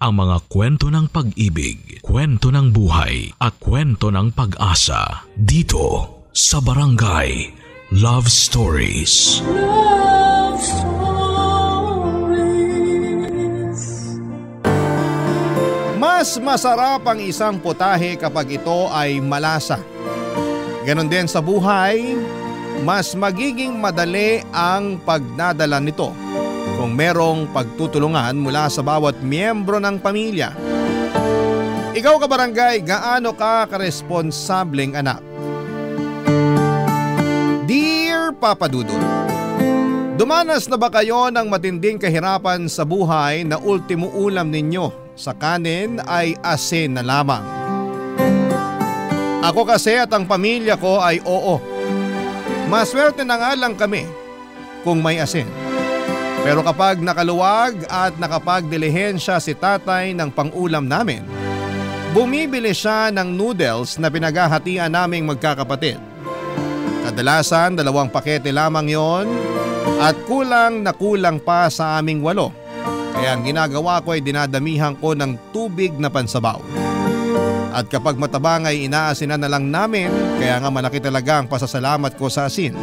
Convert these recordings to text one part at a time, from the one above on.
ang mga kwento ng pag-ibig, kwento ng buhay at kwento ng pag-asa dito sa Barangay Love Stories. Love Stories. Mas masarap ang isang putahe kapag ito ay malasa. Ganon din sa buhay, mas magiging madali ang pagdadala nito kung merong pagtutulungan mula sa bawat miyembro ng pamilya. Ikaw kabarangay, gaano ka karesponsableng anak? Dear Papa Dudut, dumanas na ba kayo ng matinding kahirapan sa buhay na ultimo ulam ninyo sa kanin ay asin na lamang? Ako kasi at ang pamilya ko ay oo. Maswerte na nga lang kami kung may asin. Pero kapag nakaluwag at nakapagdilihensya si tatay ng pangulam namin, bumibili siya ng noodles na pinaghahatian naming magkakapatid. Kadalasan 2 pakete lamang yon at kulang na kulang pa sa aming 8. Kaya ang ginagawa ko ay dinadamihan ko ng tubig na pansabaw. At kapag matabang ay inaasinan na lang namin, kaya nga malaki talaga ang pasasalamat ko sa asin.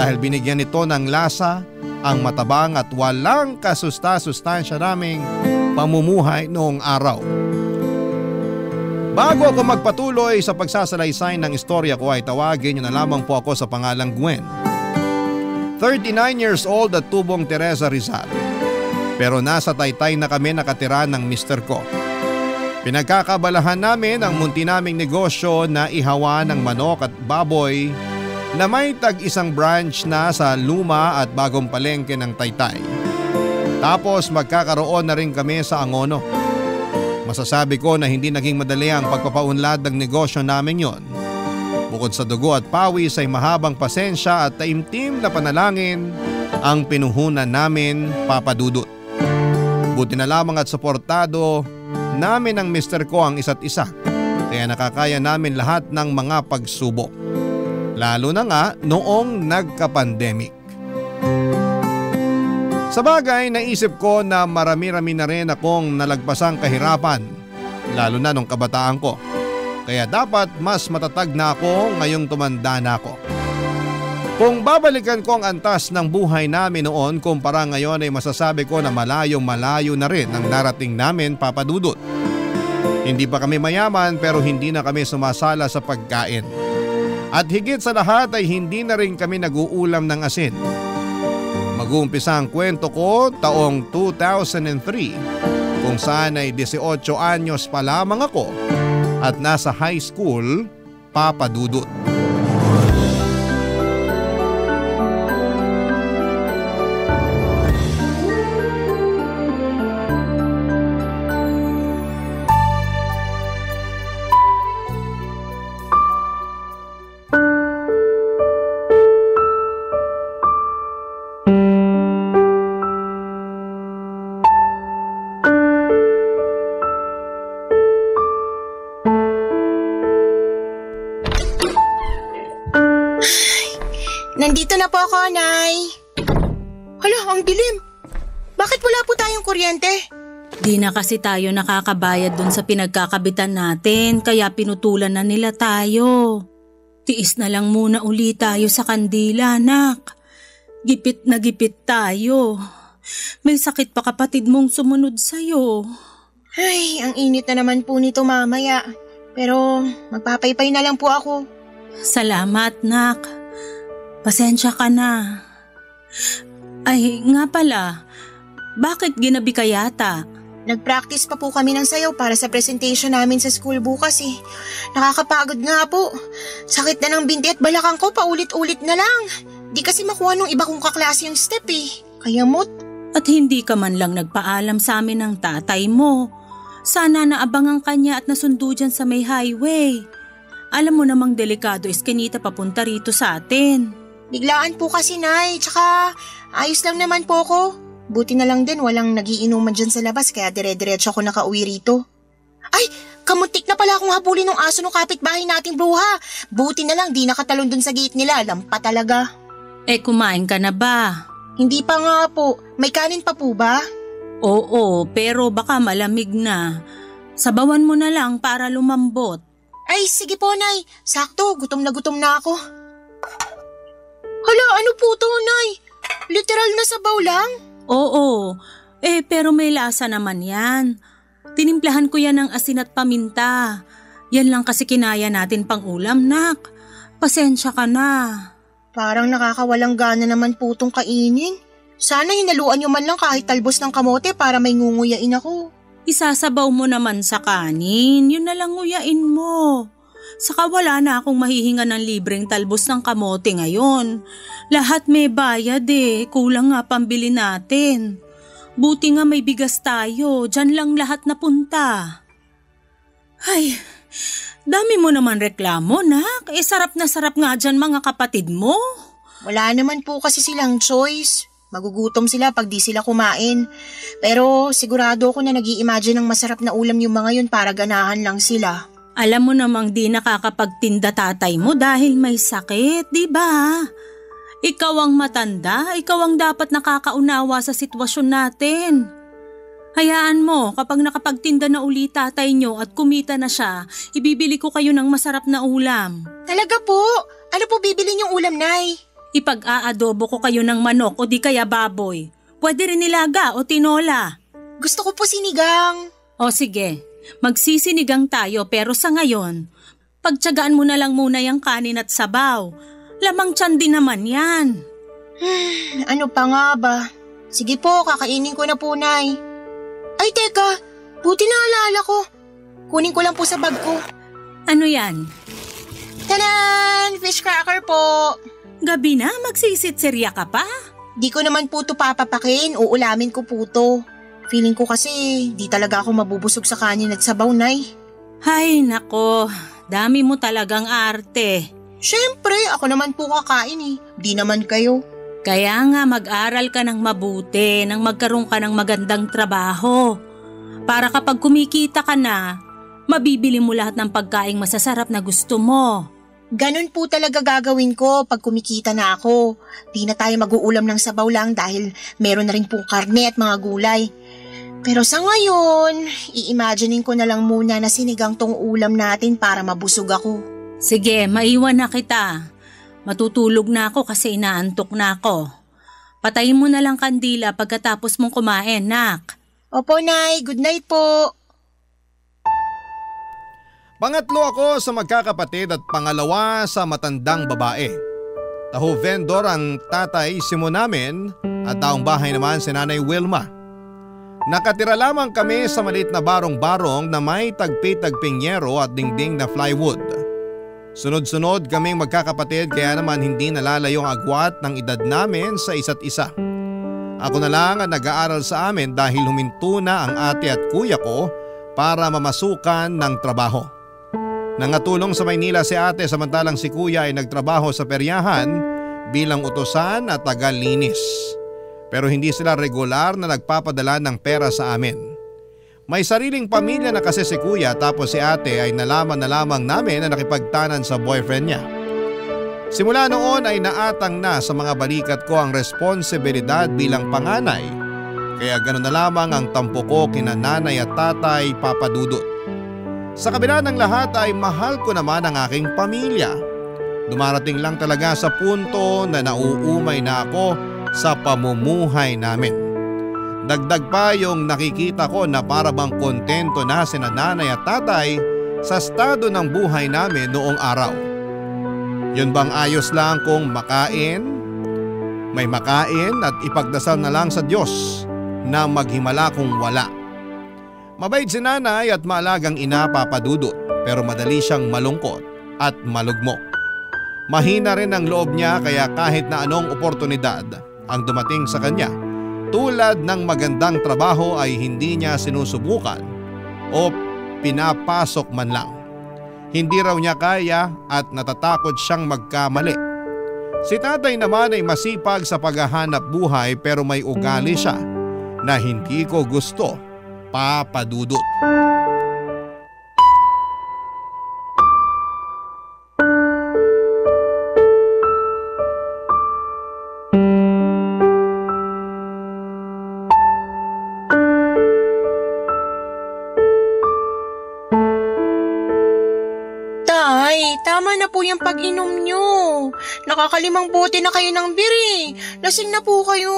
Dahil binigyan nito ng lasa ang matabang at walang kasusta-sustansya naming pamumuhay noong araw. Bago ako magpatuloy sa pagsasalaysay ng istorya ko ay tawagin niyo na lamang po ako sa pangalang Gwen. 39 years old at tubong Teresa Rizal. Pero nasa Taytay na kami nakatira ng mister ko. Pinagkakabalahan namin ang munti naming negosyo na ihawa ng manok at baboy na may tag-1 branch na sa luma at bagong palengke ng Taytay. Tapos magkakaroon na rin kami sa Angono. Masasabi ko na hindi naging madali ang pagpapaunlad ng negosyo namin yon. Bukod sa dugo at pawis ay mahabang pasensya at taimtim na panalangin ang pinuhunan namin, Papa Dudut. Buti na lamang at suportado namin ng mister ko ang isa't isa. Kaya nakakaya namin lahat ng mga pagsubok. Lalo na nga noong nagka-pandemic. Sa bagay, naisip ko na marami-rami na rin akong nalagpasang kahirapan, lalo na nung kabataan ko. Kaya dapat mas matatag na ako ngayong tumanda na ako. Kung babalikan ko ang antas ng buhay namin noon kumpara ngayon ay masasabi ko na malayo-malayo na rin ang narating namin, Papa Dudut. Hindi pa kami mayaman pero hindi na kami sumasala sa pagkain. At higit sa lahat ay hindi na rin kami nag-uulam ng asin. Mag-uumpisa ang kwento ko taong 2003 kung saan ay 18 anyos pa lamang ako at nasa high school, Papa Dudut. Nandito na po ako, Nay. Hala, ang dilim. Bakit wala po tayong kuryente? Di na kasi tayo nakakabayad dun sa pinagkakabitan natin, kaya pinutulan na nila tayo. Tiis na lang muna uli tayo sa kandila, anak. Gipit na gipit tayo. May sakit pa kapatid mong sumunod sa'yo. Ay, ang init na naman po nito mamaya. Pero magpapaypay na lang po ako. Salamat, nak. Pasensya ka na. Ay, nga pala, bakit ginabi ka yata? Nag-practice pa po kami ng sayaw para sa presentation namin sa school bukas eh. Nakakapagod nga po. Sakit na ng binti at balakang ko paulit-ulit na lang. Di kasi makuha nung iba kong kaklase yung step eh. Kaya mo't. At hindi ka man lang nagpaalam sa amin ng tatay mo. Sana naabangan kanya at nasundo dyan sa may highway. Alam mo namang delikado iskinita papunta rito sa atin. Biglaan po kasi, Nay. Tsaka ayos lang naman po ko. Buti na lang din walang nagiinuman dyan sa labas kaya dire-diretso ako nakauwi rito. Ay, kamuntik na pala akong habulin ng aso ng kapitbahay nating bruha. Buti na lang di nakatalon dun sa gate nila. Lampa talaga. Kumain ka na ba? Hindi pa nga po. May kanin pa po ba? Oo, pero baka malamig na. Sabawan mo na lang para lumambot. Ay, sige po, Nay. Sakto, gutom na ako. Hala, ano po to, Nay? Literal na sabaw lang? Oo, pero may lasa naman yan. Tinimplahan ko yan ng asin at paminta. Yan lang kasi kinaya natin pang ulam, nak. Pasensya ka na. Parang nakakawalang gana naman po tong kainin. Sana hinaluan nyo man lang kahit talbos ng kamote para may ngunguyain ako. Isasabaw mo naman sa kanin, yun na lang nguyain mo. Saka wala na akong mahihinga ng libreng talbos ng kamote ngayon. Lahat may bayad kulang nga pambili natin. Buti nga may bigas tayo, dyan lang lahat napunta. Ay, dami mo naman reklamo, nak. Sarap na sarap nga dyan mga kapatid mo. Wala naman po kasi silang choice. Magugutom sila pag di sila kumain. Pero sigurado ako na nag-i-imagine ng masarap na ulam yung mga yun para ganahan lang sila. Alam mo namang di nakakapagtinda tatay mo dahil may sakit, di ba? Ikaw ang matanda, ikaw ang dapat nakakaunawa sa sitwasyon natin. Hayaan mo, kapag nakapagtinda na uli tatay nyo at kumita na siya, ibibili ko kayo ng masarap na ulam. Talaga po? Ano po bibili niyong ulam, Nay? Ipag-aadobo ko kayo ng manok o di kaya baboy. Pwede rin nilaga o tinola. Gusto ko po sinigang. O sige, magsisinigang tayo pero sa ngayon, pagtiyagaan mo na lang muna yung kanin at sabaw. Lamang tiyan din naman yan. Ano pa nga ba? Sige po, kakainin ko na po, Nay. Ay teka, buti naalala ko. Kunin ko lang po sa bag ko. Ano yan? Tanan! Fish cracker po. Gabi na, magsisitsirya ka pa? Di ko naman po ito papapakin, uulamin ko po ito. Feeling ko kasi di talaga ako mabubusog sa kanin at sabaw, Nay. Hay nako, dami mo talagang arte. Siyempre, ako naman po kakain di naman kayo. Kaya nga mag-aral ka ng mabuti nang magkaroon ka ng magandang trabaho. Para kapag kumikita ka na, mabibili mo lahat ng pagkaing masasarap na gusto mo. Ganun po talaga gagawin ko pag kumikita na ako. Di na tayo mag-uulam ng sabaw lang dahil meron na rin pong karne at mga gulay. Pero sa ngayon, i-imaginein ko na lang muna na sinigang tong ulam natin para mabusog ako. Sige, maiwan na kita. Matutulog na ako kasi inaantok na ako. Patayin mo na lang kandila pagkatapos mong kumain, nak. Opo, Nay. Good night po. Pangatlo ako sa magkakapatid at pangalawa sa matandang babae. Taho vendor ang tatay Simon namin at taong bahay naman si Nanay Wilma. Nakatira lamang kami sa maliit na barong-barong na may tagpi-tagping yero at dingding na plywood. Sunod-sunod kaming magkakapatid kaya naman hindi nalalayo ang agwat ng edad namin sa isa't isa. Ako na lang ang nag-aaral sa amin dahil huminto na ang ate at kuya ko para mamasukan ng trabaho. Nangatulong sa Maynila si ate samantalang si kuya ay nagtrabaho sa peryahan bilang utusan at tagalinis. Pero hindi sila regular na nagpapadala ng pera sa amin. May sariling pamilya na kasi si kuya tapos si ate ay nalaman na lamang namin na nakipagtanan sa boyfriend niya. Simula noon ay naatang na sa mga balikat ko ang responsibilidad bilang panganay. Kaya ganoon na lamang ang tampo ko kina nanay at tatay papadudot. Sa kabila ng lahat ay mahal ko naman ang aking pamilya. Dumarating lang talaga sa punto na nauumay na ako sa pamumuhay namin. Dagdag pa yung nakikita ko na para bang kontento na sina nanay at tatay sa estado ng buhay namin noong araw. Yun bang ayos lang kung may makain at ipagdasal na lang sa Diyos na maghimala kung wala. Mabait si nanay at maalagang ina papadudot pero madali siyang malungkot at malugmok. Mahina rin ang loob niya kaya kahit na anong oportunidad ang dumating sa kanya tulad ng magandang trabaho ay hindi niya sinusubukan o pinapasok man lang. Hindi raw niya kaya at natatakot siyang magkamali. Si tatay naman ay masipag sa paghahanap buhay pero may ugali siya na hindi ko gusto. Papadudot. tama na po yung pag-inom nyo. Nakakalimang bote na kayo ng biri. Lasing na po kayo.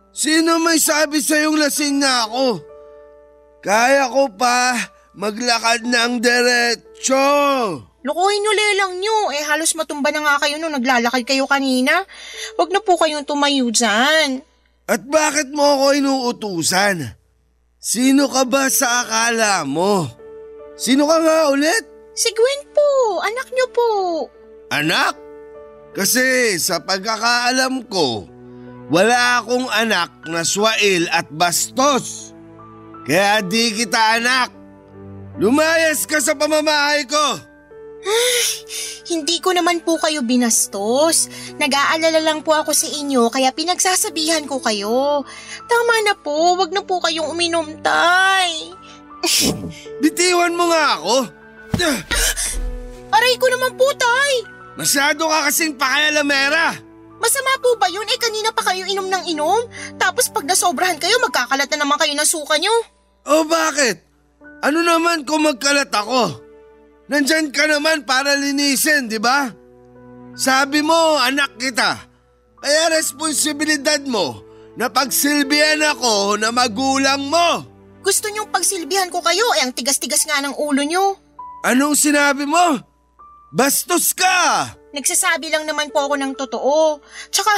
Sino may sabi sa'yong lasing na ako? Kaya ko pa maglakad ng diretsyo. Lukuhin nyo lelang nyo. Halos matumba na nga kayo nung naglalakad kayo kanina. Huwag na po kayong tumayo dyan. At bakit mo ako inuutusan? Sino ka ba sa akala mo? Sino ka nga ulit? Si Gwen po, anak nyo po. Anak? Kasi sa pagkakaalam ko, wala akong anak na swail at bastos. Kaya di kita anak. Lumayas ka sa pamamahay ko. Hindi ko naman po kayo binastos. Nag-aalala lang po ako sa inyo kaya pinagsasabihan ko kayo. Tama na po, wag na po kayong uminom, tay. Bitiwan mo nga ako. Aray ko naman po, tay. Masyado ka kasing pakialamera. Masama po ba yun? Kanina pa kayo inom ng inom. Tapos pag nasobrahan kayo, magkakalat na naman kayo ng suka nyo. O bakit? Ano naman kung magkalat ako? Nandyan ka naman para linisin, di ba? Sabi mo, anak kita. Kaya responsibilidad mo na pagsilbihan ako na magulang mo. Gusto nyong pagsilbihan ko kayo, ang tigas-tigas nga ng ulo nyo. Anong sinabi mo? Bastos ka! Nagsasabi lang naman po ako ng totoo. Tsaka,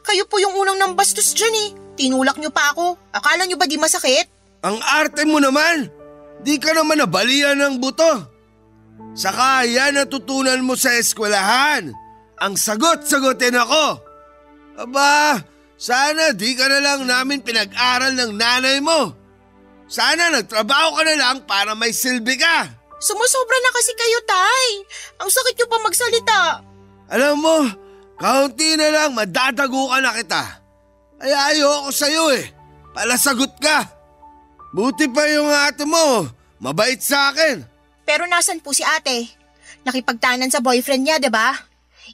kayo po yung unang nambastos dyan eh. Tinulak nyo pa ako. Akala nyo ba di masakit? Ang arte mo naman! Di ka naman nabalian ng buto. Saka yan natutunan mo sa eskwelahan. Ang sagot-sagutin ako. Aba, sana di ka na lang namin pinag-aral ng nanay mo. Sana nagtrabaho ka na lang para may silbi ka. Sumusobra na kasi kayo, tay. Ang sakit nyo pa magsalita. Alam mo, kaunti na lang madadago ka na kita. Ay ayoko sa'yo eh. Palasagot ka. Buti pa yung ate mo. Mabait sa akin. Pero nasan po si ate? Nakipagtanan sa boyfriend niya, diba?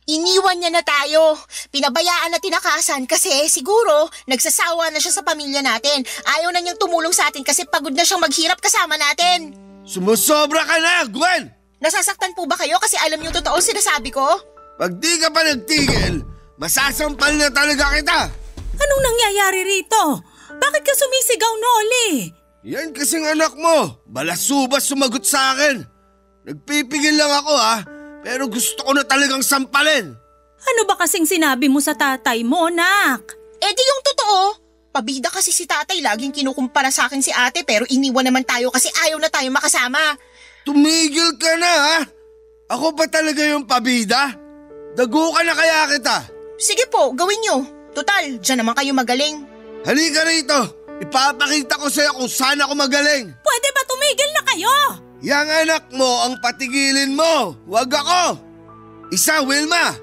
Iniwan niya na tayo. Pinabayaan na tinakasan kasi siguro nagsasawa na siya sa pamilya natin. Ayaw na niyang tumulong sa atin kasi pagod na siyang maghirap kasama natin. Sumusobra ka na, Gwen! Nasasaktan po ba kayo kasi alam niyo totoo sinasabi ko? Pag di ka pa nagtigil, masasampal na talaga kita. Anong nangyayari rito? Bakit ka sumisigaw, Noli? Yan kasing anak mo. Balasubas sumagot sa akin. Nagpipigil lang ako pero gusto ko na talagang sampalin. Ano ba kasing sinabi mo sa tatay mo, nak? Di yung totoo. Pabida kasi si tatay, laging kinukumpara sa akin si ate pero iniwan naman tayo kasi ayaw na tayo makasama. Tumigil ka na Ako pa talaga yung pabida? Dago ka na kaya kita. Sige po, gawin nyo. Total, dyan naman kayo magaling. Halika rito. Ipapakita ko sa'yo kung saan ako magaling. Pwede ba tumigil na kayo? Yang anak mo ang patigilin mo. Huwag ako. Isa, Wilma.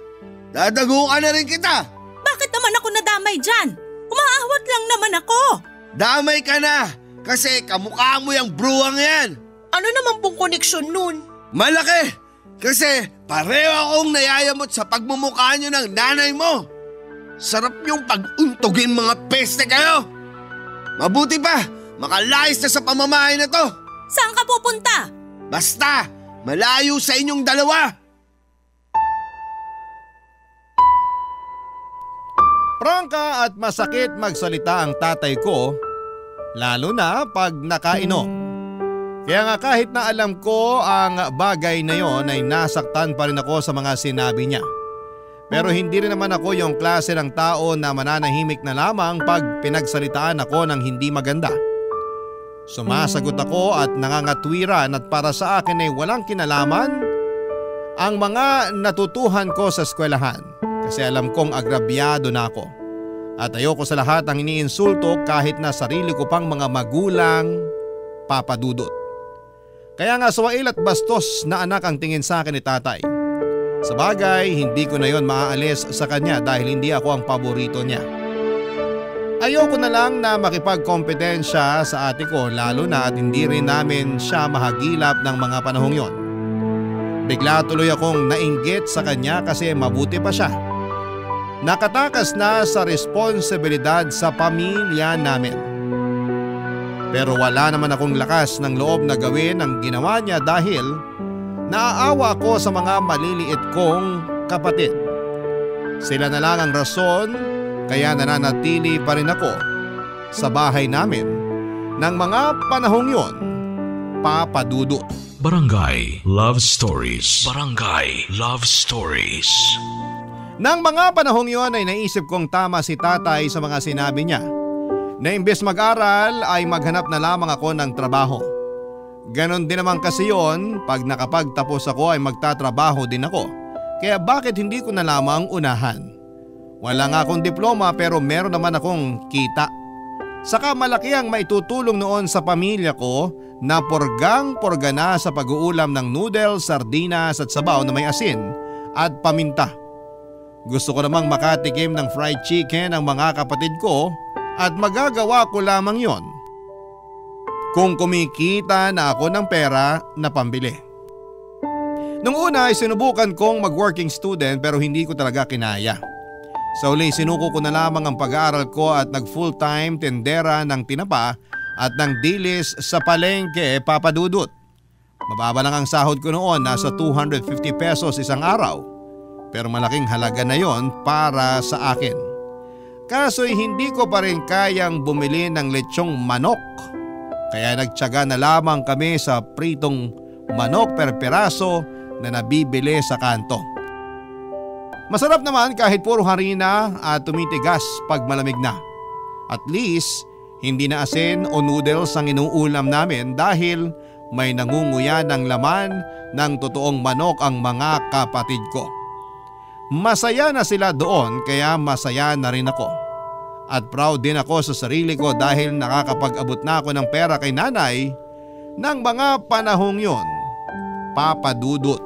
Dadago ka na rin kita. Bakit naman ako nadamay dyan? Umaawat lang naman ako. Damay ka na kasi kamukha mo yung bruwang yan. Ano naman pong koneksyon nun? Malaki. Kasi pareho akong nayayamot sa pagmumukha nyo ng nanay mo. Sarap yung pag-untugin mga peste kayo. Mabuti pa, makalayas na sa pamamahay na to. Saan ka pupunta? Basta, malayo sa inyong dalawa. Prangka at masakit magsalita ang tatay ko, lalo na pag nakainom. Kaya nga kahit na alam ko ang bagay na yon ay nasaktan pa rin ako sa mga sinabi niya. Pero hindi rin naman ako yung klase ng tao na mananahimik na lamang pag pinagsalitaan ako ng hindi maganda. Sumasagot ako at nangangatwiran at para sa akin ay walang kinalaman ang mga natutuhan ko sa eskwelahan kasi alam kong agrabyado na ako. At ayoko sa lahat ang iniinsulto kahit na sarili ko pang mga magulang papadudot. Kaya nga swail at bastos na anak ang tingin sa akin ni tatay. Sa bagay, hindi ko na yon maaalis sa kanya dahil hindi ako ang paborito niya. Ayoko na lang na makipagkompetensya sa ate ko lalo na at hindi rin namin siya mahagilap ng mga panahong yon. Bigla tuloy akong nainggit sa kanya kasi mabuti pa siya. Nakatakas na sa responsibilidad sa pamilya namin. Pero wala naman akong lakas ng loob na gawin ang ginawa niya dahil Naaawa ako sa mga maliliit kong kapatid. Sila na lang ang rason kaya nananatili pa rin ako sa bahay namin ng mga panahong yon, Papa Dudut. Barangay Love Stories. Barangay Love Stories. Nang mga panahong yon ay naisip kong tama si tatay sa mga sinabi niya na imbes mag-aral ay maghanap na lamang ako ng trabaho. Ganon din naman kasi yon, pag nakapagtapos ako ay magtatrabaho din ako. Kaya bakit hindi ko na lamang unahan? Wala nga akong diploma pero meron naman akong kita. Saka malaki ang maitutulong noon sa pamilya ko na porgang-porga na sa pag-uulam ng noodles, sardinas at sabaw na may asin at paminta. Gusto ko namang makatikim ng fried chicken ang mga kapatid ko at magagawa ko lamang yon kung kumikita na ako ng pera na pambili. Nung una ay sinubukan kong mag-working student pero hindi ko talaga kinaya. Sa uli sinuko ko na lamang ang pag-aaral ko at nag-full-time tendera ng tinapa at ng dilis sa palengke, Papa Dudut. Mababa lang ang sahod ko noon, nasa 250 pesos isang araw. Pero malaking halaga na yon para sa akin. Kaso'y hindi ko pa rin kayang bumili ng lechong manok. Kaya nagtiyaga na lamang kami sa pritong manok per piraso na nabibili sa kanto. Masarap naman kahit puro harina at tumitigas pag malamig na. At least, hindi na asin o noodles ang inuulam namin dahil may nangunguya ng laman ng totoong manok ang mga kapatid ko. Masaya na sila doon kaya masaya na rin ako. At proud din ako sa sarili ko dahil nakakapag-abot na ako ng pera kay nanay ng mga panahong yon, Papa Dudut.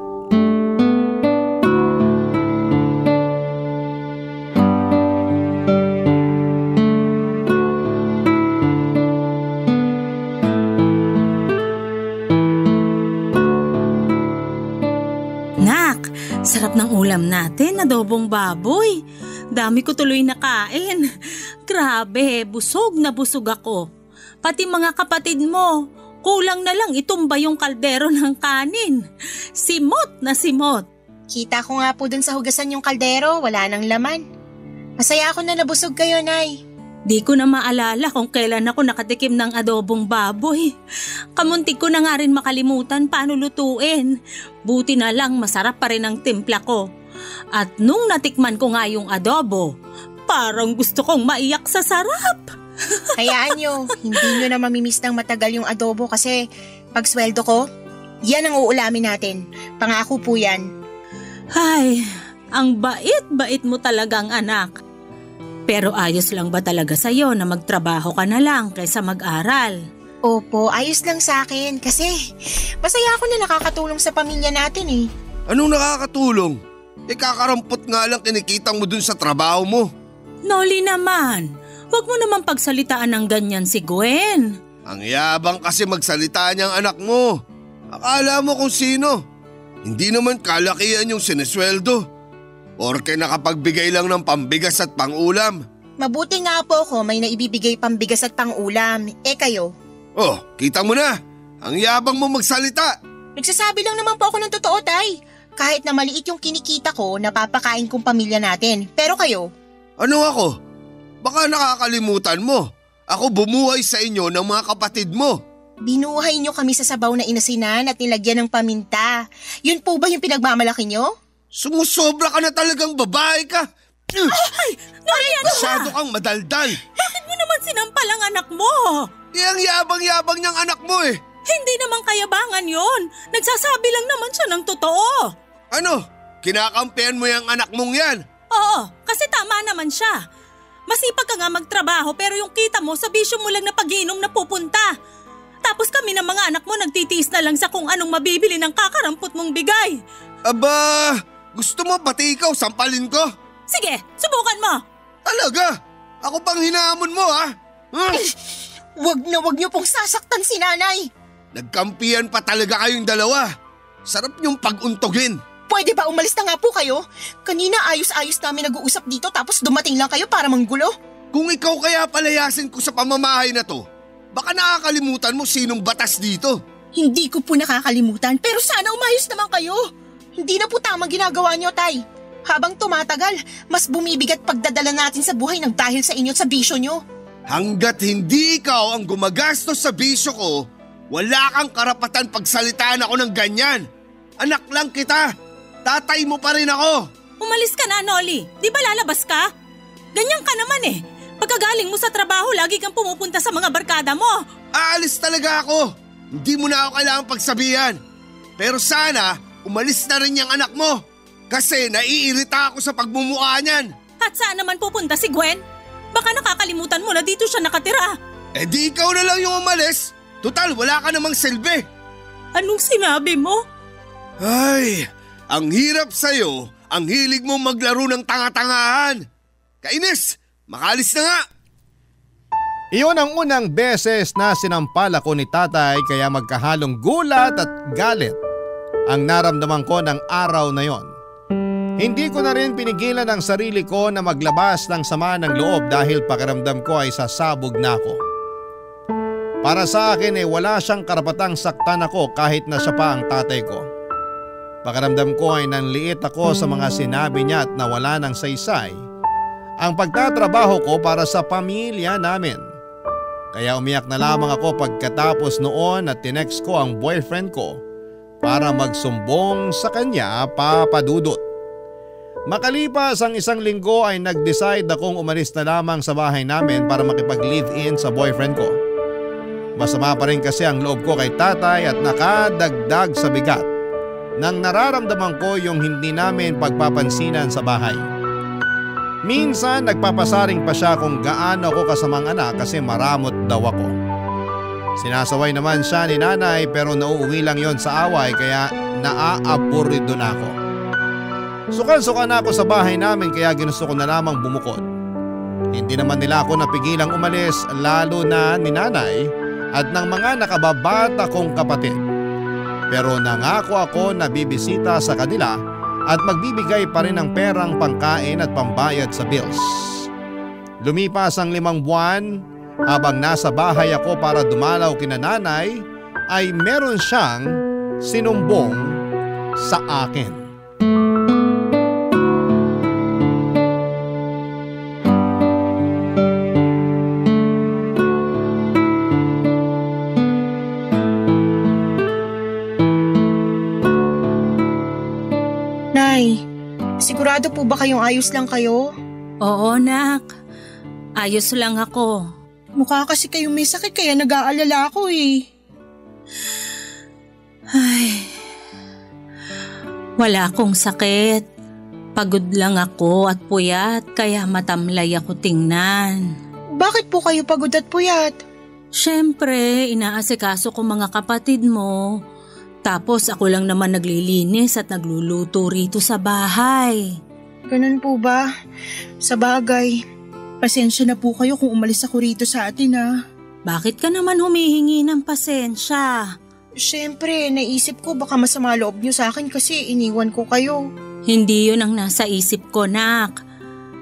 Nak, sarap ng ulam natin, adobong baboy. Dami ko tuloy nakain. Grabe, busog na busog ako. Pati mga kapatid mo, kulang na lang itumba yung kaldero ng kanin. Simot na simot. Kita ko nga po dun sa hugasan yung kaldero, wala nang laman. Masaya ako na nabusog kayo, Nay. Di ko na maalala kung kailan ako nakatikim ng adobong baboy. Kamuntik ko na nga rin makalimutan paano lutuin. Buti na lang masarap pa rin ang timpla ko. At nung natikman ko nga yung adobo, parang gusto kong maiyak sa sarap. Hayaan nyo, hindi nyo na mamimiss ng matagal yung adobo kasi pag sweldo ko, yan ang uulamin natin. Pangako po yan. Ay, ang bait-bait mo talagang anak. Pero ayos lang ba talaga sa'yo na magtrabaho ka na lang kaysa mag-aral? Opo, ayos lang sa akin kasi masaya ako na nakakatulong sa pamilya natin eh. Anong nakakatulong? Kakarampot nga lang kinikitang mo dun sa trabaho mo. Noli naman, wag mo naman pagsalitaan ng ganyan si Gwen. Ang yabang kasi magsalita niyang anak mo. Akala mo kung sino. Hindi naman kalakihan yung sinesweldo. Porke nakapagbigay lang ng pambigas at pangulam. Mabuti nga po ako may naibibigay pambigas at pangulam. Kayo? Oh, kita mo na. Ang yabang mo magsalita. Nagsasabi lang naman po ako ng totoo, Tay. Kahit na maliit yung kinikita ko, napapakain kong pamilya natin. Pero kayo? Ano ako? Baka nakakalimutan mo. Ako bumuhay sa inyo ng mga kapatid mo. Binuhay nyo kami sa sabaw na inasinan at nilagyan ng paminta. Yun po ba yung pinagmamalaki nyo? Sumusobra ka na talagang babae ka. Ay, Noli, ano Masyado kang madaldal. Bakit mo naman sinampal ang anak mo? Ang yabang-yabang niyang anak mo eh. Hindi naman kayabangan yon. Nagsasabi lang naman siya ng totoo. Ano? Kinakampihan mo yung anak mong yan? Oo, kasi tama naman siya. Masipag ka nga magtrabaho pero yung kita mo sa bisyo mo lang na pag-iinom na pupunta. Tapos kami ng mga anak mo nagtitiis na lang sa kung anong mabibili ng kakarampot mong bigay. Aba, gusto mo pati ikaw sampalin ko? Sige, subukan mo. Talaga? Ako pang hinahamon mo ha? Wag niyo pong sasaktan si nanay. Nagkampihan pa talaga kayong dalawa. Sarap niyong pag-untogin. Pwede ba umalis na nga po kayo? Kanina ayos-ayos namin nag-uusap dito tapos dumating lang kayo para manggulo. Kung ikaw kaya palayasin ko sa pamamahay na to, baka nakakalimutan mo sinong batas dito. Hindi ko po nakakalimutan pero sana umayos naman kayo. Hindi na po tamang ginagawa niyo, Tay. Habang tumatagal, mas bumibigat pagdadala natin sa buhay ng dahil sa inyo at sa bisyo niyo. Hanggat hindi ikaw ang gumagastos sa bisyo ko, wala kang karapatan pagsalitaan ako ng ganyan. Anak lang kita. Tatay mo pa rin ako. Umalis ka na, Noli. Di ba lalabas ka? Ganyan ka naman eh. Pagkagaling mo sa trabaho, lagi kang pumupunta sa mga barkada mo. Aalis talaga ako. Hindi mo na ako kailangang pagsabihan. Pero sana, umalis na rin yung anak mo. Kasi naiirita ako sa pagmumukha niyan. At saan naman pupunta si Gwen? Baka nakakalimutan mo na dito siya nakatira. Eh di ikaw na lang yung umalis. Total, wala ka namang silbi. Anong sinabi mo? Ay, ang hirap sa'yo. Ang hilig mo maglaro ng tanga-tangahan. Kainis, makalis na nga. Iyon ang unang beses na sinampal ako ni tatay kaya magkahalong gulat at galit ang naramdaman ko ng araw na yon. Hindi ko na rin pinigilan ang sarili ko na maglabas ng sama ng loob dahil pakiramdam ko ay sasabog na ako. Para sa akin wala siyang karapatang saktan ako kahit na siya pa ang tatay ko. Pakiramdam ko ay nanliit ako sa mga sinabi niya at nawala ng saysay ang pagtatrabaho ko para sa pamilya namin. Kaya umiyak na lamang ako pagkatapos noon at tinext ko ang boyfriend ko para magsumbong sa kanya, Papa Dudut. Makalipas ang 1 linggo ay nag-decide akong umalis na lamang sa bahay namin para makipag-live-in sa boyfriend ko. Masama pa rin kasi ang loob ko kay tatay at nakadagdag sa bigat nang nararamdaman ko yung hindi namin pagpapansinan sa bahay. Minsan nagpapasaring pa siya kung gaano ako kasamang anak kasi maramot daw ako. Sinasaway naman siya ni nanay pero nauuwi lang yon sa away kaya naaaburido na ako. Sukan-suka na ako sa bahay namin kaya ginusto ko na lamang bumukod. Hindi naman nila ako napigilang umalis lalo na ni nanay at ng mga nakababata kong kapatid. Pero nangako ako na bibisita sa kanila at magbibigay pa rin ng perang pangkain at pambayad sa bills. Lumipas ang 5 buwan, habang nasa bahay ako para dumalaw kina nanay ay meron siyang sinumbong sa akin. Nay, sigurado po ba kayong ayos lang kayo? Oo, nak. Ayos lang ako. Mukha kasi kayong may sakit kaya nag-aalala ako eh. Ay, wala akong sakit. Pagod lang ako at puyat kaya matamlay ako tingnan. Bakit po kayo pagod at puyat? Siyempre, inaasikaso ko mga kapatid mo. Tapos ako lang naman naglilinis at nagluluto rito sa bahay. Ganun po ba? Sa bagay, pasensya na po kayo kung umalis ako rito sa atin ha. Bakit ka naman humihingi ng pasensya? Siyempre, naisip ko baka masama loob niyo sa akin kasi iniwan ko kayo. Hindi yun ang nasa isip ko, nak.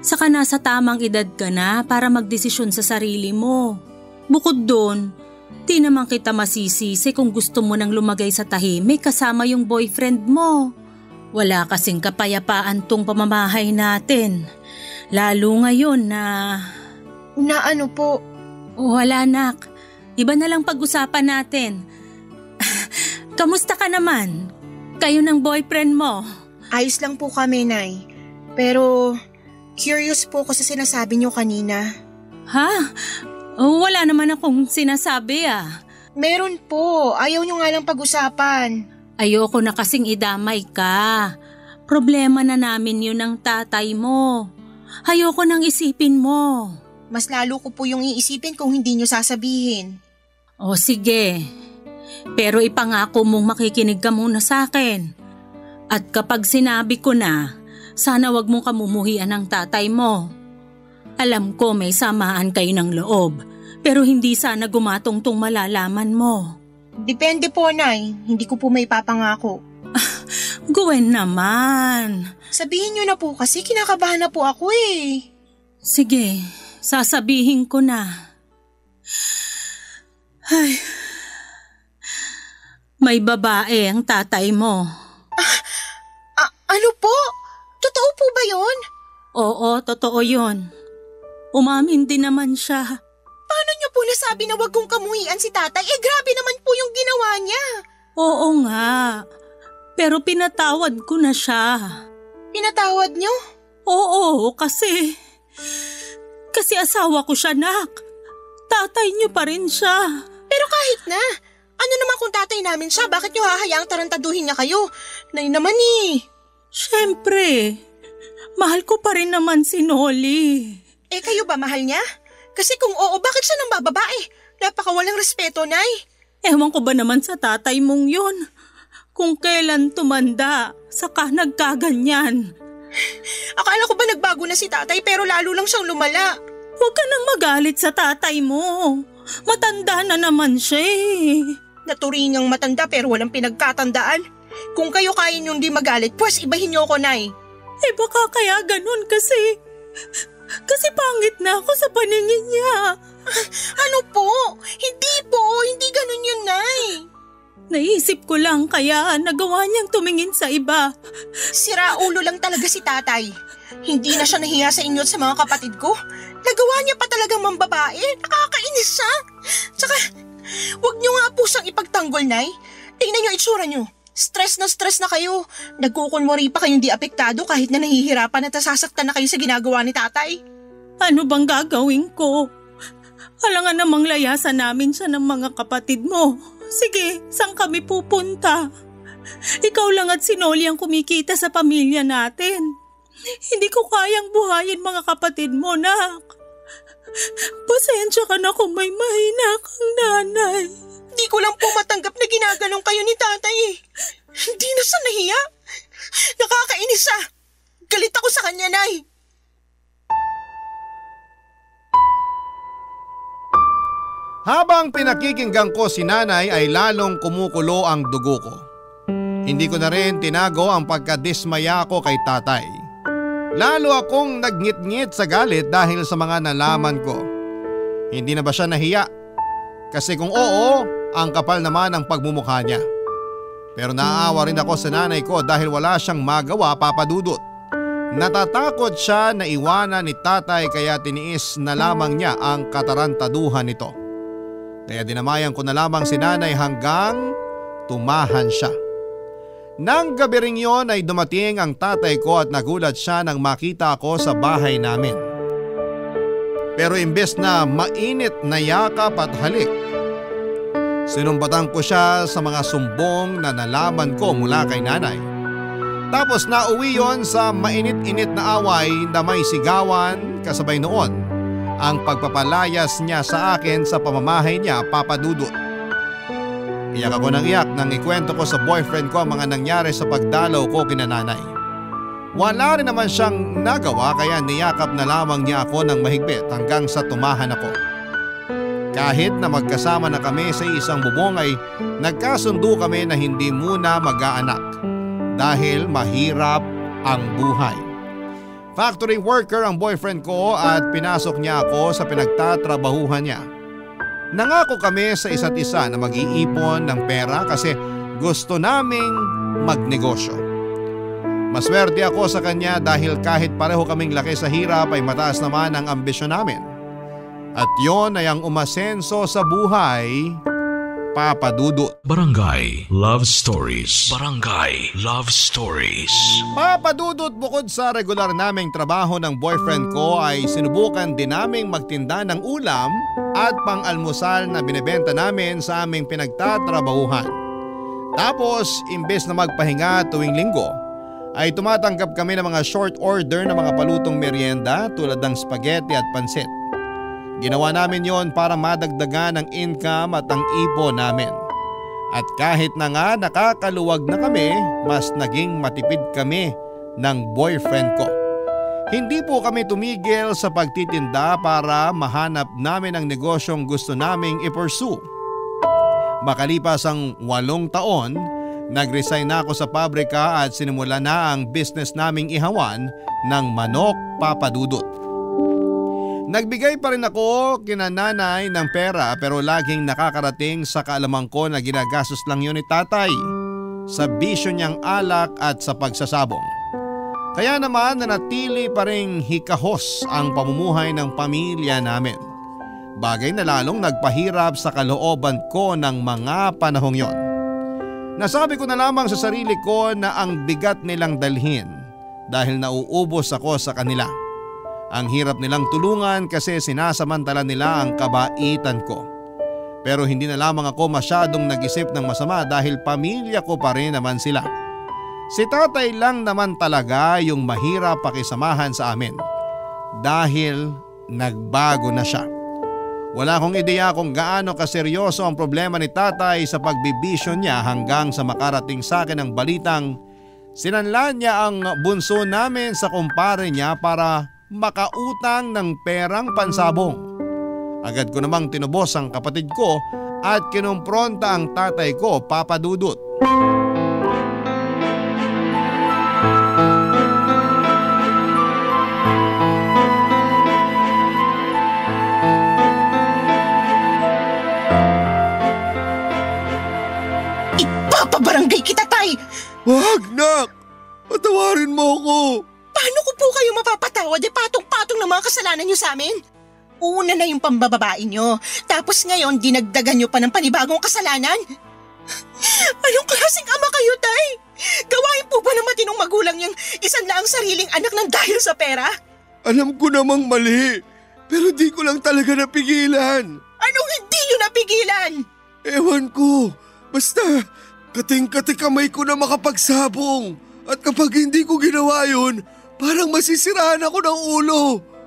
Saka nasa tamang edad ka na para magdesisyon sa sarili mo. Bukod doon, di naman kita masisisi kung gusto mo nang lumagay sa tahimik kasama yung boyfriend mo. Wala kasing kapayapaan tong pamamahay natin. Lalo ngayon na… Na ano po? Wala, nak. Iba na lang pag-usapan natin. Kamusta ka naman? Kayo ng boyfriend mo? Ayos lang po kami, Nay. Pero curious po ako sa sinasabi niyo kanina. Ha? Wala naman akong sinasabi ah. Meron po. Ayaw niyo nga lang pag-usapan. Ayoko na kasing idamay ka. Problema na namin yun ng tatay mo. Ayoko nang isipin mo. Mas lalo ko po yung iisipin kung hindi niyo sasabihin. O sige. Pero ipangako mong makikinig ka muna sa akin. At kapag sinabi ko na, sana wag mong kamumuhian ng tatay mo. Alam ko may samaan kayo ng loob, pero hindi sana gumatong-tong malalaman mo. Depende po, Nay. Hindi ko po may papangako. Gwen naman. Sabihin niyo na po kasi kinakabahan na po ako eh. Sige, sasabihin ko na. Ay, May babae ang tatay mo. Ano po? Totoo po ba yun? Oo, totoo yun. Umamin din naman siya. Paano niyo po nasabi na wag kong kamuhian si tatay? Grabe naman po yung ginawa niya. Oo nga. Pero pinatawad ko na siya. Pinatawad niyo? Oo, kasi asawa ko siya, nak. Tatay niyo pa rin siya. Pero kahit na, ano naman kung tatay namin siya, bakit niyo hahayaang tarantaduhin niya kayo? Nay naman eh. Siyempre, mahal ko pa rin naman si Noli. Kayo ba mahal niya? Kasi kung oo, bakit siya nang bababae? Napakawalang respeto, Nay. Ewan ko ba naman sa tatay mong yun? Kung kailan tumanda, saka nagkaganyan. Akala ko ba nagbago na si tatay pero lalo lang siyang lumala. Huwag ka nang magalit sa tatay mo. Matanda na naman siya eh. Naturingang matanda pero walang pinagkatandaan. Kung kayo kaya niyong di magalit, pues ibahin niyo ako, Nay. Baka kaya ganun kasi pangit na ako sa paningin niya. Ano po? Hindi ganun yun, Nay. Naisip ko lang kaya nagawa niyang tumingin sa iba. Sira ulo lang talaga si tatay. Hindi na siya nahiya sa inyo at sa mga kapatid ko. Nagawa niya pa talagang mambabae. Nakakainis siya. Tsaka, wag niyo nga po siyang ipagtanggol, Nay. Tingnan niyo itsura niyo. Stress na kayo. Nagkukunwari pa kayong di apektado kahit na nahihirapan at nasasaktan na kayo sa ginagawa ni tatay. Ano bang gagawin ko? Alangan namang layasan namin siya ng mga kapatid mo. Sige, saan kami pupunta? Ikaw lang at si Noli ang kumikita sa pamilya natin. Hindi ko kayang buhayin mga kapatid mo, nak. Pasensya ka na kung may mahina kang nanay. Di ko lang po matanggap na ginaganong kayo ni tatay eh. Hindi na siya nahiya. Nakakainis siya. Galit ako sa kanya, Nay. Habang pinakikinggan ko si nanay ay lalong kumukulo ang dugo ko. Hindi ko na rin tinago ang pagkadismaya ko kay tatay. Lalo akong nagngit-ngit sa galit dahil sa mga nalaman ko. Hindi na ba siya nahiya? Kasi kung oo, ang kapal naman ang pagmumukha niya. Pero naaawa rin ako sa nanay ko dahil wala siyang magawa, Papa Dudut. Natatakot siya na iwanan ni tatay kaya tiniis na lamang niya ang katarantaduhan nito. Kaya dinamayan ko na lamang si nanay hanggang tumahan siya. Nang gabi ring yon ay dumating ang tatay ko at nagulat siya nang makita ako sa bahay namin. Pero imbes na mainit na yakap at halik, sinumbatan ko siya sa mga sumbong na nalaman ko mula kay nanay. Tapos nauwi yon sa mainit-init na away na may sigawan kasabay noon ang pagpapalayas niya sa akin sa pamamahay niya, Papa Dudut. Iyak ako ng iyak nang ikwento ko sa boyfriend ko ang mga nangyari sa pagdalaw ko kina nanay. Wala rin naman siyang nagawa kaya niyakap na lamang niya ako ng mahigpit hanggang sa tumahan ako. Kahit na magkasama na kami sa isang bubong ay nagkasundo kami na hindi muna mag-aanak dahil mahirap ang buhay. Factory worker ang boyfriend ko at pinasok niya ako sa pinagtatrabahuhan niya. Nangako kami sa isa't isa na mag-iipon ng pera kasi gusto naming magnegosyo. Maswerte ako sa kanya dahil kahit pareho kaming laki sa hirap ay mataas naman ang ambisyon namin. At yon ay ang umasenso sa buhay, Papa Dudut. Barangay Love Stories. Barangay Love Stories. Papa Dudut, bukod sa regular naming trabaho ng boyfriend ko ay sinubukan din naming magtinda ng ulam at pang-almusal na binebenta namin sa aming pinagtatrabahuhan. Tapos, imbes na magpahinga tuwing linggo, ay tumatanggap kami ng mga short order na mga palutong merienda tulad ng spaghetti at pansit. Ginawa namin yon para madagdagan ang income at ang ipon namin. At kahit na nga nakakaluwag na kami, mas naging matipid kami ng boyfriend ko. Hindi po kami tumigil sa pagtitinda para mahanap namin ang negosyong gusto naming i-pursue. Makalipas ang 8 taon, nag-resign na ako sa pabrika at sinimula na ang business naming ihawan ng manok, Papa Dudut. Nagbigay pa rin ako kina nanay ng pera pero laging nakakarating sa kaalaman ko na ginagastos lang yun ni tatay sa bisyo niyang alak at sa pagsasabong. Kaya naman nanatili pa rin hikahos ang pamumuhay ng pamilya namin. Bagay na lalong nagpahirap sa kalooban ko ng mga panahong yon. Nasabi ko na lamang sa sarili ko na ang bigat nilang dalhin dahil nauubos ako sa kanila. Ang hirap nilang tulungan kasi sinasamantala nila ang kabaitan ko. Pero hindi na lamang ako masyadong nag-isip ng masama dahil pamilya ko pa rin naman sila. Si tatay lang naman talaga yung mahirap pakisamahan sa amin dahil nagbago na siya. Wala akong ideya kung gaano kaseryoso ang problema ni tatay sa pagbibisyo niya hanggang sa makarating sa akin ang balitang sinanlan niya ang bunso namin sa kumpare niya para makautang ng perang pansabong. Agad ko namang tinubos ang kapatid ko at kinumpronta ang tatay ko, Papa Dudut. Ipapabarangay kita, tay! Wag, nak! Patawarin mo ako! Paano ko po kayo mapapatawad patong-patong ng mga kasalanan niyo sa amin? Una na yung pambababae niyo, tapos ngayon dinagdagan niyo pa ng panibagong kasalanan? Anong klaseng ama kayo, tay? Gawain po ba ng matinong magulang yung isan lang ang sariling anak ng dahil sa pera? Alam ko namang mali, pero di ko lang talaga napigilan. Anong hindi niyo napigilan? Ewan ko, basta kating-kati kamay ko na makapagsabong. At kapag hindi ko ginawa yun, parang masisiraan ako ng ulo.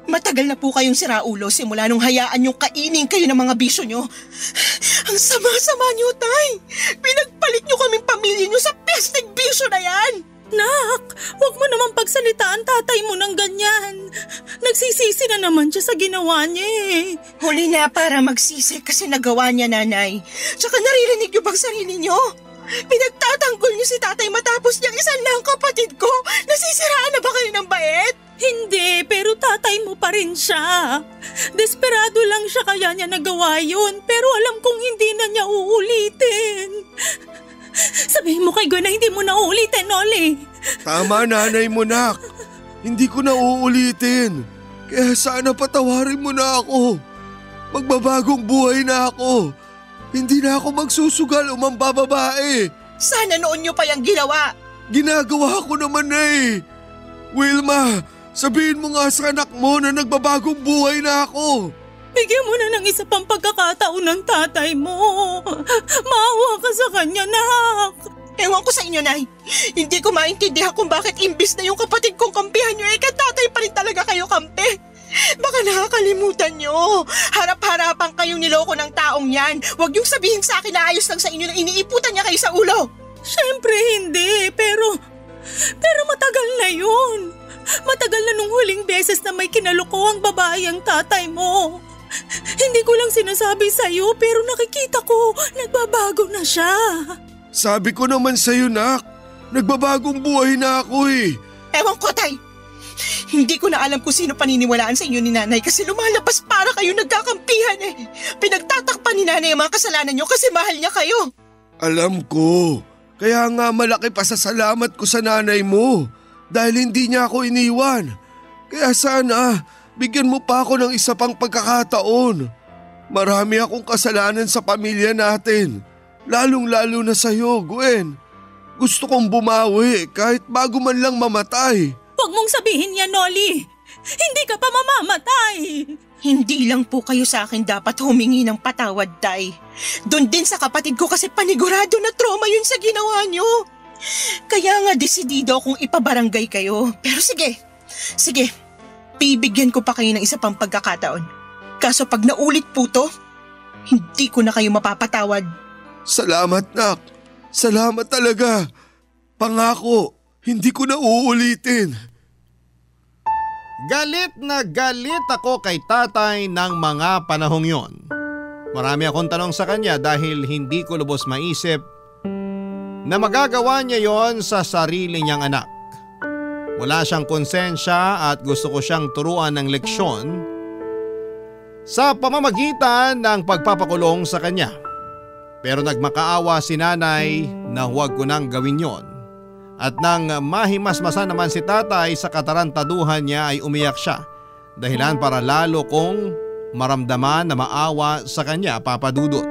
Matagal na po kayong siraulo simula nung hayaan yung kainin kayo ng mga bisyo nyo. Ang sama-sama nyo, tay! Pinagpalit nyo kaming pamilya nyo sa pesteng bisyo na yan! Nak, huwag mo naman pagsalitaan tatay mo ng ganyan. Nagsisisi na naman siya sa ginawa niya eh. Huli na para magsisi kasi nagawa niya, nanay. Tsaka naririnig nyo bang sarili nyo? Pinagtatanggol niyo si tatay matapos niyang isan lang kapatid ko. Nasisiraan na ba kayo ng bait? Hindi, pero tatay mo pa rin siya. Desperado lang siya kaya niya nagawa yun, pero alam kong hindi na niya uulitin. Sabihin mo kay Gwen na hindi mo na uulitin, Noli. Tama, nanay mo, nak. Hindi ko na uulitin. Kaya sana patawarin mo na ako. Magbabagong buhay na ako. Hindi na ako magsusugal o mambababae. Sana noon niyo pa yung ginawa. Ginagawa ko naman na eh. Wilma, sabihin mo nga sa anak mo na nagbabagong buhay na ako. Bigyan mo na ng isa pang pagkakataon ng tatay mo. Maawa ka sa kanya, nak. Ewan ko sa inyo, nay. Hindi ko maintindihan kung bakit imbis na yung kapatid kong kampihan nyo, katatay pa rin talaga kayo kampi. Baka nakakalimutan nyo. Harap-harapan kayong niloko ng taong yan. Huwag yung sabihin sa akin na ayos lang sa inyo na iniiputan niya kayo sa ulo. Siyempre hindi, pero matagal na yun. Matagal na nung huling beses na may kinaloko ang babae ang tatay mo. Hindi ko lang sinasabi sa'yo pero nakikita ko, nagbabago na siya. Sabi ko naman sa'yo, nak. Nagbabagong buhay na ako eh. Ewan ko, tay. Hindi ko na alam kung sino paniniwalaan sa inyo ni nanay kasi lumalabas para kayo nagkakampihan eh. Pinagtatakpan ni nanay ang mga kasalanan nyo kasi mahal niya kayo. Alam ko. Kaya nga malaki pasasalamat ko sa nanay mo dahil hindi niya ako iniwan. Kaya sana bigyan mo pa ako ng isa pang pagkakataon. Marami akong kasalanan sa pamilya natin. Lalong-lalo na sa'yo, Gwen. Gusto kong bumawi kahit bago man lang mamatay. Huwag mong sabihin yan, Noli. Hindi ka pa mamamatay. Hindi lang po kayo sa akin dapat humingi ng patawad, tay. Doon din sa kapatid ko kasi panigurado na trauma yun sa ginawa nyo. Kaya nga desidido akong ipabarangay kayo. Pero sige, bibigyan ko pa kayo ng isa pang pagkakataon. Kaso pag naulit po to, hindi ko na kayo mapapatawad. Salamat, nak. Salamat talaga. Pangako, hindi ko na uulitin. Galit na galit ako kay tatay ng mga panahong yon. Marami akong tanong sa kanya dahil hindi ko lubos maisip na magagawa niya yon sa sarili niyang anak. Wala siyang konsensya at gusto ko siyang turuan ng leksyon sa pamamagitan ng pagpapakulong sa kanya. Pero nagmakaawa si nanay na huwag ko nang gawin yon. At nang mahimasmasan naman si tatay sa katarantaduhan niya ay umiyak siya. Dahilan para lalo kong maramdaman na maawa sa kanya, Papa Dudut.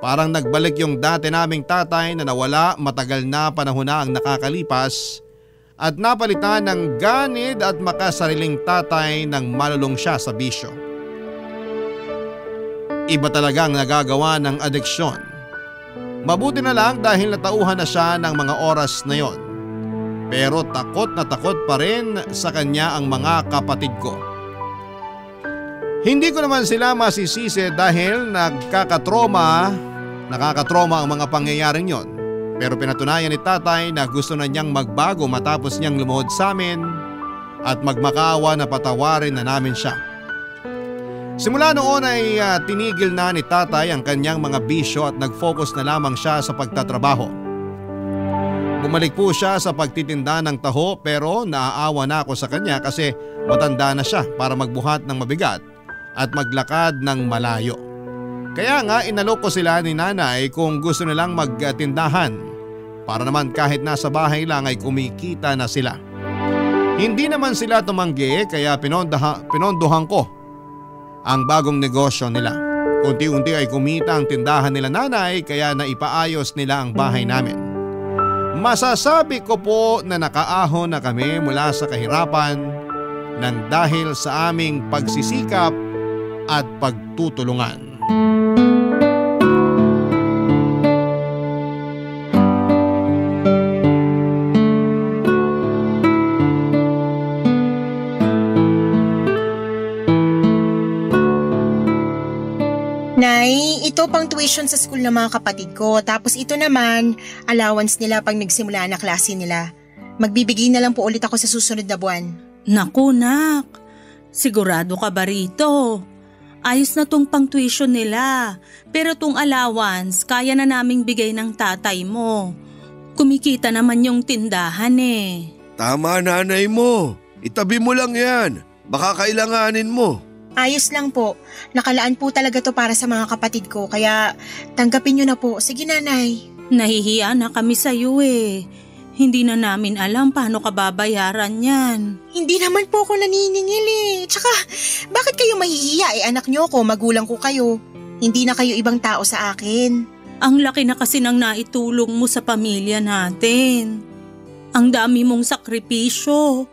Parang nagbalik yung dati naming tatay na nawala matagal na panahon na ang nakakalipas at napalitan ng ganid at makasariling tatay nang malulong siya sa bisyo. Iba talagang nagagawa ng adeksyon. Mabuti na lang dahil natauhan na siya ng mga oras na yon. Pero takot na takot pa rin sa kanya ang mga kapatid ko. Hindi ko naman sila masisisi dahil nakakatroma ang mga pangyayaring yon. Pero pinatunayan ni tatay na gusto na niyang magbago matapos niyang lumuhod sa amin at magmakaawa na patawarin na namin siya. Simula noon ay tinigil na ni tatay ang kanyang mga bisyo at nag-focus na lamang siya sa pagtatrabaho. Bumalik po siya sa pagtitinda ng taho pero naaawa na ako sa kanya kasi matanda na siya para magbuhat ng mabigat at maglakad ng malayo. Kaya nga inalok ko sila ni nanay kung gusto nilang magtindahan para naman kahit nasa bahay lang ay kumikita na sila. Hindi naman sila tumanggi kaya pinondohan ko ang bagong negosyo nila. Unti-unti ay kumita ang tindahan nila nanay kaya naipaayos nila ang bahay namin. Masasabi ko po na nakaahon na kami mula sa kahirapan nang dahil sa aming pagsisikap at pagtutulungan. Nay, ito pang tuition sa school ng mga kapatid ko. Tapos ito naman, allowance nila pag nagsimula na klase nila. Magbibigay na lang po ulit ako sa susunod na buwan. Naku, nak. Sigurado ka ba rito? Ayos na tong pang tuition nila. Pero tong allowance, kaya na naming bigay ng tatay mo. Kumikita naman yung tindahan eh. Tama, nanay mo. Itabi mo lang yan. Baka kailanganin mo. Ayos lang po. Nakalaan po talaga to para sa mga kapatid ko. Kaya tanggapin nyo na po. Sige, nanay. Nahihiya na kami sa'yo eh. Hindi na namin alam paano ka babayaran yan. Hindi naman po ako naniningil eh. Tsaka, bakit kayo mahihiya eh? Anak nyo ko, magulang ko kayo. Hindi na kayo ibang tao sa akin. Ang laki na kasi ng naitulong mo sa pamilya natin. Ang dami mong sakripisyo.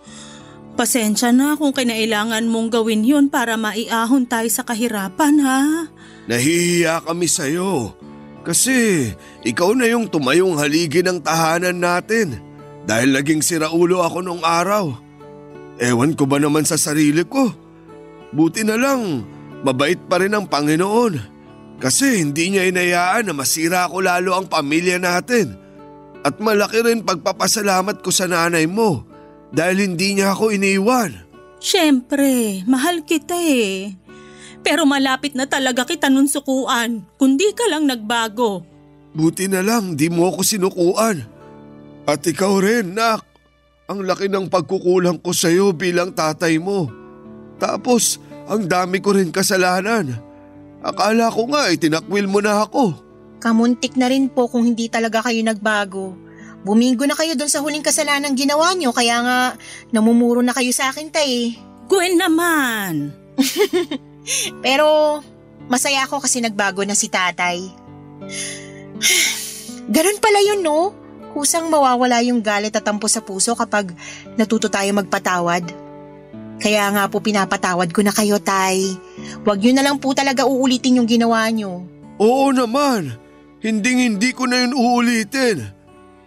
Pasensya na kung kinailangan mong gawin yun para maiahon tayo sa kahirapan, ha? Nahihiya kami sa'yo. Kasi ikaw na yung tumayong haligi ng tahanan natin. Dahil naging siraulo ako nung araw. Ewan ko ba naman sa sarili ko. Buti na lang, mabait pa rin ang Panginoon. Kasi hindi niya inayaan na masira ko lalo ang pamilya natin. At malaki rin pagpapasalamat ko sa nanay mo. Dahil hindi niya ako iniwan. Siyempre, mahal kita eh. Pero malapit na talaga kita nun sukuan, kundi ka lang nagbago. Buti na lang, di mo ako sinukuan. At ikaw rin, nak. Ang laki ng pagkukulang ko sa'yo bilang tatay mo. Tapos, ang dami ko rin kasalanan. Akala ko nga, itinakwil mo na ako. Kamuntik na rin po kung hindi talaga kayo nagbago. Bumingo na kayo doon sa huling kasalanang ginawa nyo, kaya nga namumuro na kayo sa akin, tay. Gwen naman! Pero masaya ako kasi nagbago na si tatay. Ganun pala yun, no? Kusang mawawala yung galit at tampo sa puso kapag natuto tayo magpatawad. Kaya nga po pinapatawad ko na kayo, tay. Huwag nyo na lang po talaga uulitin yung ginawa nyo. Oo naman. Hindi ko na yun uulitin.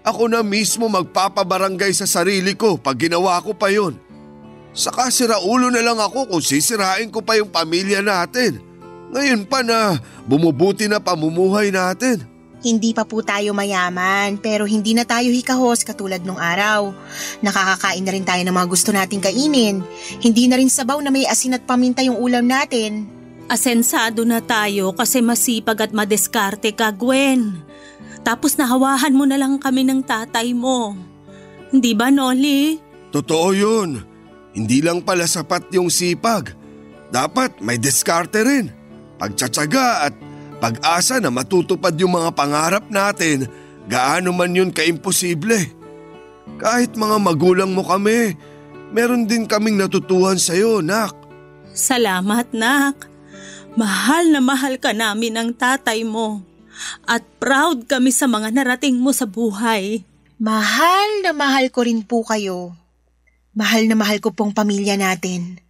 Ako na mismo magpapabarangay sa sarili ko pag ginawa ko pa yun. Saka siraulo na lang ako kung sisirain ko pa yung pamilya natin. Ngayon pa na bumubuti na pamumuhay natin. Hindi pa po tayo mayaman pero hindi na tayo hikahos katulad nung araw. Nakakakain na rin tayo ng mga gusto nating kainin. Hindi na rin sabaw na may asin at paminta yung ulam natin. Asensado na tayo kasi masipag at madeskarte ka, Gwen. Tapos nahawahan mo na lang kami ng tatay mo. Hindi ba, Noli? Totoo yun. Hindi lang pala sapat yung sipag. Dapat may diskarte rin, pagtsatsaga at pag-asa na matutupad yung mga pangarap natin, gaano man yun kaimposible. Kahit mga magulang mo kami, meron din kaming natutuhan sa'yo, nak. Salamat, nak. Mahal na mahal ka namin ng tatay mo. At proud kami sa mga narating mo sa buhay. Mahal na mahal ko rin po kayo. Mahal na mahal ko pong pamilya natin.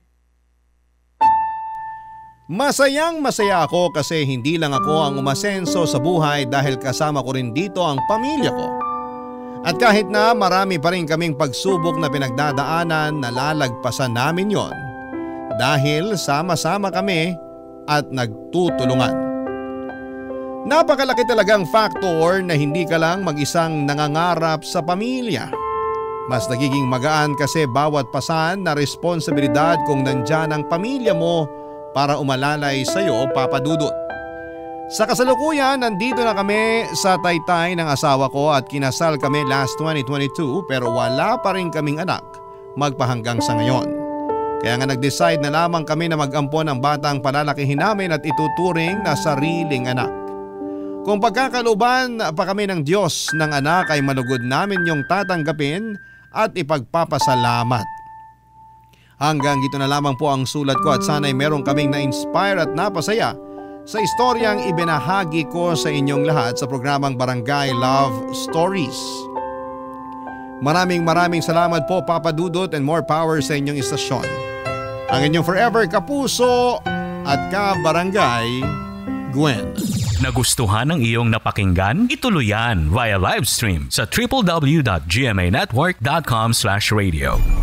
Masayang masaya ako kasi hindi lang ako ang umasenso sa buhay dahil kasama ko rin dito ang pamilya ko. At kahit na marami pa rin kaming pagsubok na pinagdadaanan, nalalagpasan namin yon dahil sama-sama kami at nagtutulungan. Napakalaki talagang factor na hindi ka lang mag-isang nangangarap sa pamilya. Mas nagiging magaan kasi bawat pasan na responsibilidad kung nandyan ang pamilya mo para umalalay sa iyo, Papa Dudut. Sa kasalukuyan, nandito na kami sa Taytay ng asawa ko at kinasal kami last 2022 pero wala pa rin kaming anak magpahanggang sa ngayon. Kaya nga nag-decide na lamang kami na mag-ampon ng batang palalakihin namin at ituturing na sariling anak. Kung pagkakalooban pa kami ng Diyos ng anak ay malugod namin yung tatanggapin at ipagpapasalamat. Hanggang dito na lamang po ang sulat ko at sana'y meron kaming na-inspire at napasaya sa istoryang ibinahagi ko sa inyong lahat sa programang Barangay Love Stories. Maraming salamat po, Papa Dudut, and more power sa inyong istasyon. Ang inyong forever kapuso at ka-barangay, Gwen. Nagustuhan ng iyong napakinggan? Ituloy yan via live stream sa www.gmanetwork.com/radio.